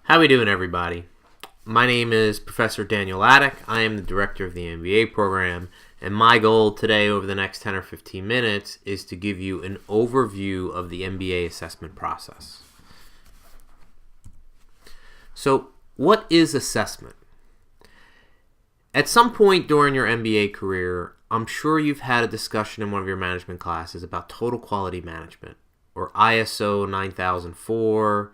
How we doing, everybody? My name is Professor Daniel Attic. I am the director of the MBA program, and my goal today over the next 10 or 15 minutes is to give you an overview of the MBA assessment process. So, what is assessment? At some point during your MBA career, I'm sure you've had a discussion in one of your management classes about total quality management, or ISO 9004,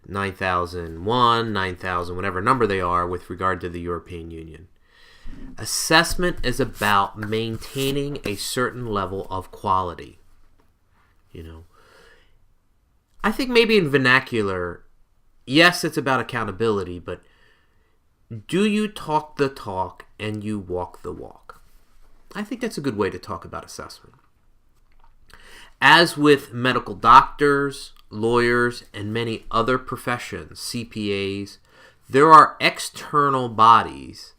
9001, 9000, whatever number they are with regard to the European Union. Assessment is about maintaining a certain level of quality. I think maybe in vernacular, yes, it's about accountability, but do you talk the talk and you walk the walk? I think that's a good way to talk about assessment. As with medical doctors, lawyers, and many other professions, CPAs, there are external bodies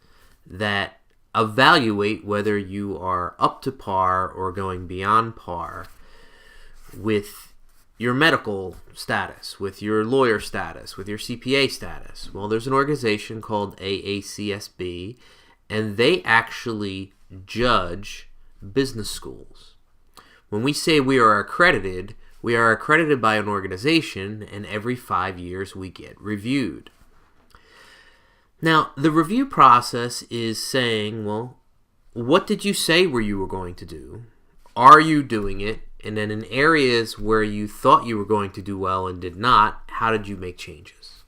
that evaluate whether you are up to par or going beyond par with your medical status, with your lawyer status, with your CPA status. Well, there's an organization called AACSB, and they actually judge business schools. When we say we are accredited by an organization, and every 5 years we get reviewed. Now, the review process is saying, well, what did you say you were going to do? Are you doing it? And then in areas where you thought you were going to do well and did not, how did you make changes?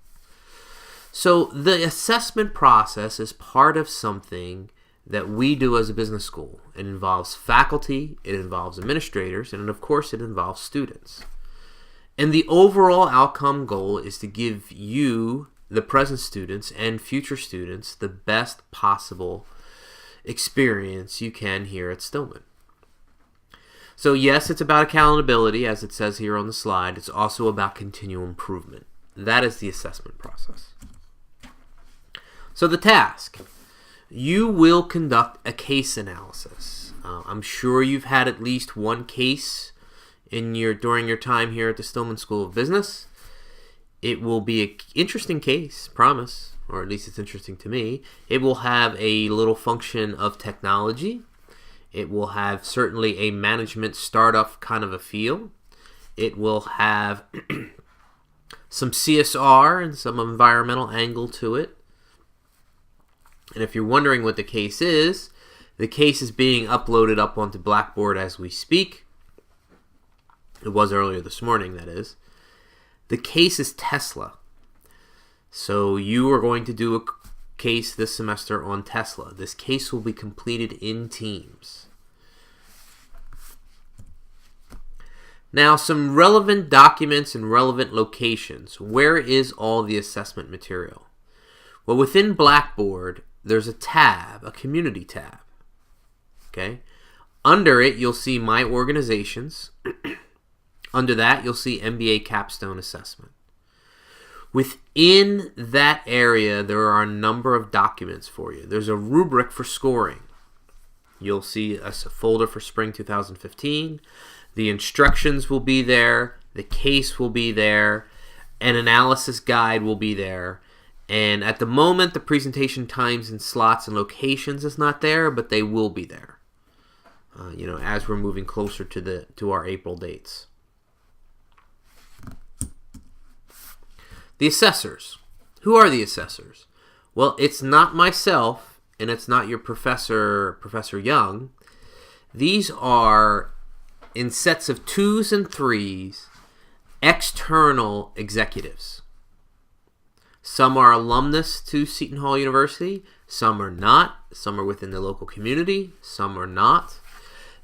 So the assessment process is part of something that we do as a business school. It involves faculty, it involves administrators, and of course it involves students. And the overall outcome goal is to give you, the present students and future students, the best possible experience you can here at Stillman. So yes, it's about accountability, as it says here on the slide. It's also about continual improvement. That is the assessment process. So the task. You will conduct a case analysis. I'm sure you've had at least one case during your time here at the Stillman School of Business. It will be an interesting case, promise, or at least it's interesting to me. It will have a little function of technology. It will have certainly a management startup kind of a feel. It will have some CSR and some environmental angle to it. And if you're wondering what the case is being uploaded up onto Blackboard as we speak. It was earlier this morning, that is. The case is Tesla. So you are going to do a case this semester on Tesla. This case will be completed in teams. Now, some relevant documents and relevant locations. Where is all the assessment material? Well, within Blackboard, there's a tab, a community tab. Okay? Under it, you'll see My Organizations. Under that, you'll see MBA Capstone Assessment. Within that area, there are a number of documents for you. There's a rubric for scoring. You'll see a folder for Spring 2015. The instructions will be there. The case will be there. An analysis guide will be there. And at the moment, the presentation times and slots and locations is not there, but they will be there. As we're moving closer to our April dates. The assessors. Who are the assessors? Well, it's not myself, and it's not your Professor Young. These are, in sets of 2s and 3s, external executives. Some are alumnus to Seton Hall University, some are not, some are within the local community, some are not.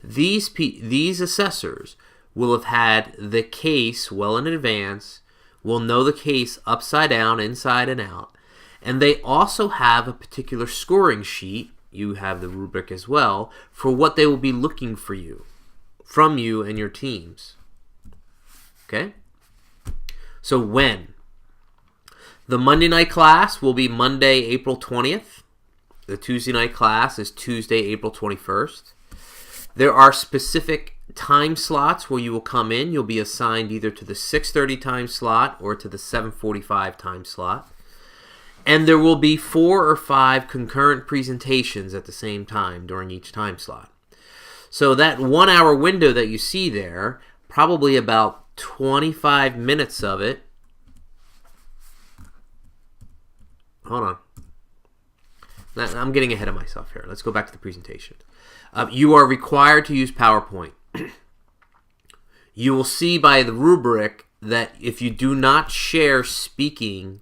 These assessors will have had the case well in advance, will know the case upside down, inside and out, and they also have a particular scoring sheet, you have the rubric as well, for what they will be looking from you and your teams. Okay? So when? The Monday night class will be Monday, April 20th. The Tuesday night class is Tuesday, April 21st. There are specific time slots where you will come in. You'll be assigned either to the 6:30 time slot or to the 7:45 time slot. And there will be 4 or 5 concurrent presentations at the same time during each time slot. So that 1 hour window that you see there, probably about 25 minutes of it. Hold on. I'm getting ahead of myself here. Let's go back to the presentation. You are required to use PowerPoint. You will see by the rubric that if you do not share speaking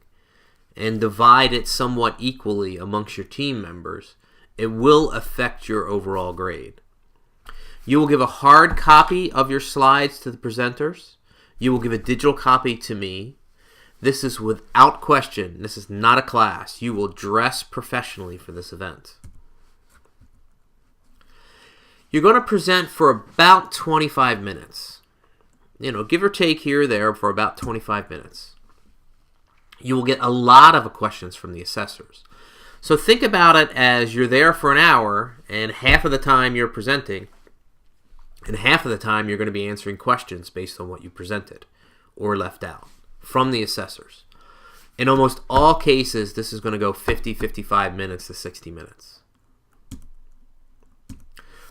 and divide it somewhat equally amongst your team members, it will affect your overall grade. You will give a hard copy of your slides to the presenters. You will give a digital copy to me. This is without question. This is not a class. You will dress professionally for this event. You're going to present for about 25 minutes. Give or take here or there for about 25 minutes. You will get a lot of questions from the assessors. So think about it as you're there for an hour, and half of the time you're presenting, and half of the time you're going to be answering questions based on what you presented or left out from the assessors. In almost all cases, this is going to go 55 minutes to 60 minutes.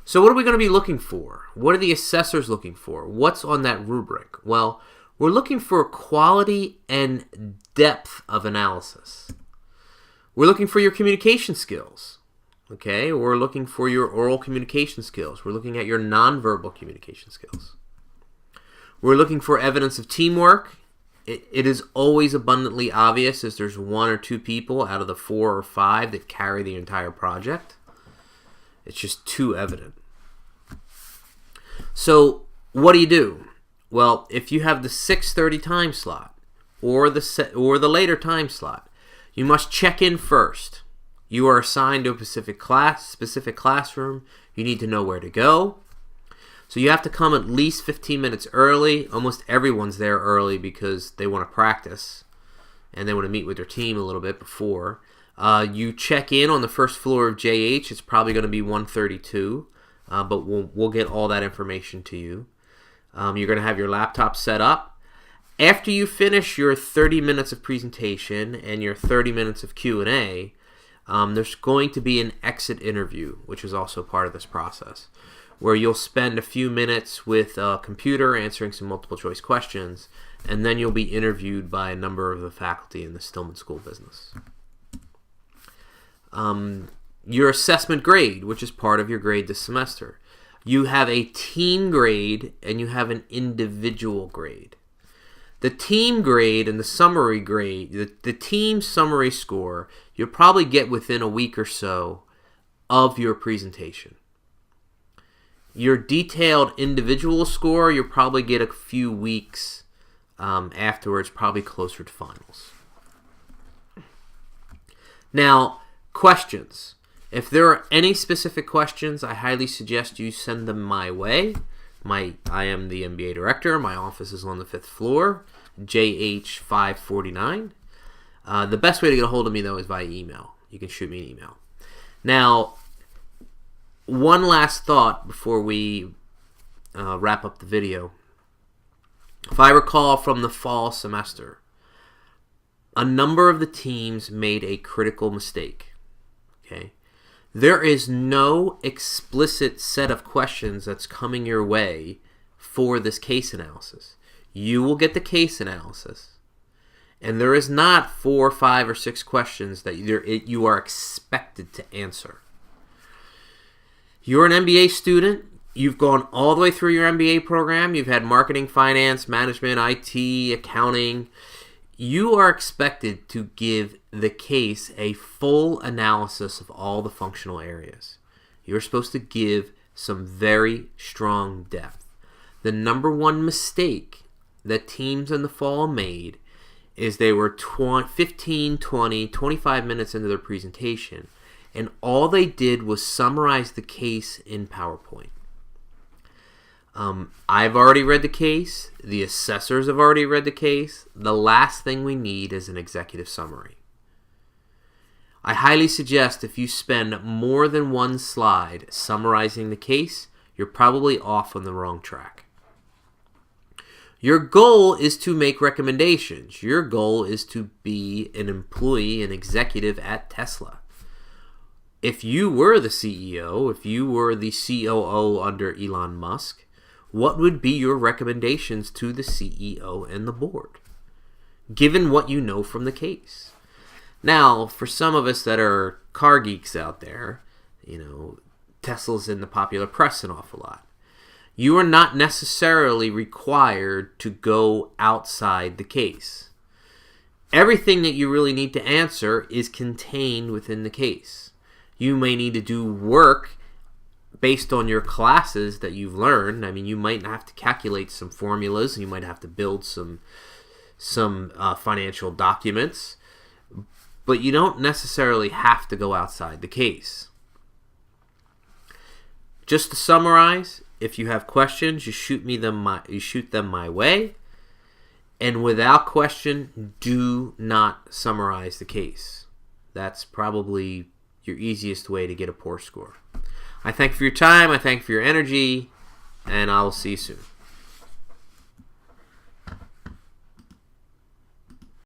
So what are we going to be looking for? What are the assessors looking for? What's on that rubric? Well, we're looking for quality and depth of analysis. We're looking for your communication skills. Okay, we're looking for your oral communication skills. We're looking at your nonverbal communication skills. We're looking for evidence of teamwork. It is always abundantly obvious as there's 1 or 2 people out of the 4 or 5 that carry the entire project. It's just too evident. So what do? Well, if you have the 6:30 time slot or the later time slot, you must check in first. You are assigned to a specific classroom. You need to know where to go. So you have to come at least 15 minutes early. Almost everyone's there early because they want to practice and they want to meet with their team a little bit before. You check in on the first floor of JH. It's probably going to be 132, but we'll get all that information to you. You're going to have your laptop set up. After you finish your 30 minutes of presentation and your 30 minutes of Q&A, there's going to be an exit interview, which is also part of this process, where you'll spend a few minutes with a computer answering some multiple choice questions, and then you'll be interviewed by a number of the faculty in the Stillman School of Business. Your assessment grade, which is part of your grade this semester. You have a team grade and you have an individual grade. The team grade and the summary grade, the team summary score, you'll probably get within a week or so of your presentation. Your detailed individual score, you'll probably get a few weeks afterwards, probably closer to finals. Now, questions. If there are any specific questions, I highly suggest you send them my way. I am the MBA director. My office is on the 5th floor, JH 549. The best way to get a hold of me, though, is via email. You can shoot me an email. Now, one last thought before we wrap up the video. If I recall from the fall semester, a number of the teams made a critical mistake. Okay? There is no explicit set of questions that's coming your way for this case analysis. You will get the case analysis, and there is not 4, 5, or 6 questions that you are expected to answer. You're an MBA student. You've gone all the way through your MBA program. You've had marketing, finance, management, IT, accounting. You are expected to give the case a full analysis of all the functional areas. You're supposed to give some very strong depth. The number one mistake that teams in the fall made is they were 15, 20, 25 minutes into their presentation, and all they did was summarize the case in PowerPoint. I've already read the case. The assessors have already read the case. The last thing we need is an executive summary. I highly suggest if you spend more than one slide summarizing the case, you're probably off on the wrong track. Your goal is to make recommendations. Your goal is to be an employee, an executive at Tesla. If you were the CEO, if you were the COO under Elon Musk, what would be your recommendations to the CEO and the board, given what you know from the case? Now, for some of us that are car geeks out there, Tesla's in the popular press an awful lot. You are not necessarily required to go outside the case. Everything that you really need to answer is contained within the case. You may need to do work based on your classes that you've learned. I mean, you might have to calculate some formulas. You might have to build some financial documents. But you don't necessarily have to go outside the case. Just to summarize, if you have questions, you shoot them my way. And without question, do not summarize the case. That's probably your easiest way to get a poor score. I thank you for your time. I thank you for your energy. And I will see you soon.